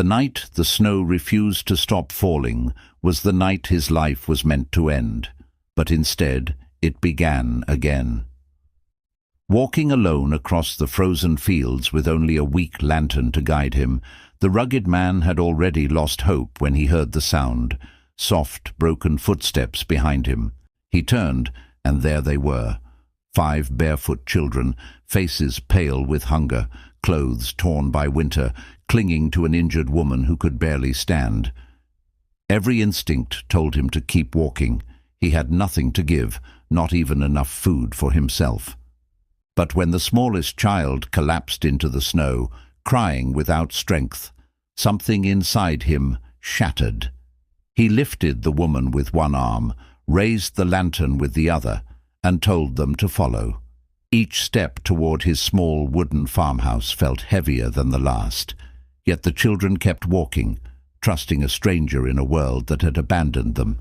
The night the snow refused to stop falling was the night his life was meant to end, but instead it began again. Walking alone across the frozen fields with only a weak lantern to guide him, the rugged man had already lost hope when he heard the sound, soft, broken footsteps behind him. He turned, and there they were, 5 barefoot children, faces pale with hunger, clothes torn by winter, clinging to an injured woman who could barely stand. Every instinct told him to keep walking. He had nothing to give, not even enough food for himself. But when the smallest child collapsed into the snow, crying without strength, something inside him shattered. He lifted the woman with one arm, raised the lantern with the other, and told them to follow. Each step toward his small wooden farmhouse felt heavier than the last, yet the children kept walking, trusting a stranger in a world that had abandoned them.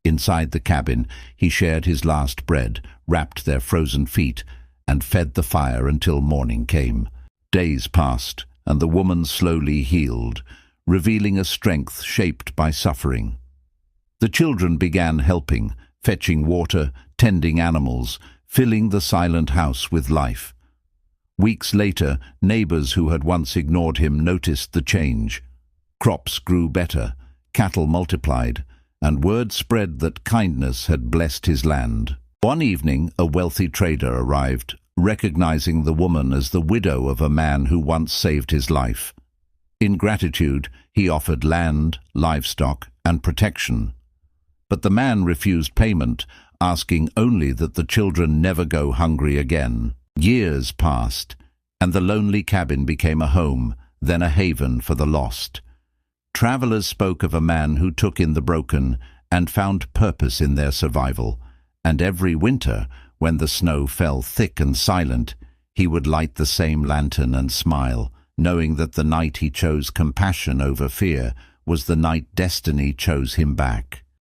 Inside the cabin, he shared his last bread, wrapped their frozen feet, and fed the fire until morning came. Days passed, and the woman slowly healed, revealing a strength shaped by suffering. The children began helping, fetching water, tending animals, filling the silent house with life. Weeks later, neighbors who had once ignored him noticed the change. Crops grew better, cattle multiplied, and word spread that kindness had blessed his land. One evening, a wealthy trader arrived, recognizing the woman as the widow of a man who once saved his life. In gratitude, he offered land, livestock, and protection. But the man refused payment, asking only that the children never go hungry again. Years passed, and the lonely cabin became a home, then a haven for the lost. Travelers spoke of a man who took in the broken and found purpose in their survival, and every winter, when the snow fell thick and silent, he would light the same lantern and smile, knowing that the night he chose compassion over fear was the night destiny chose him back.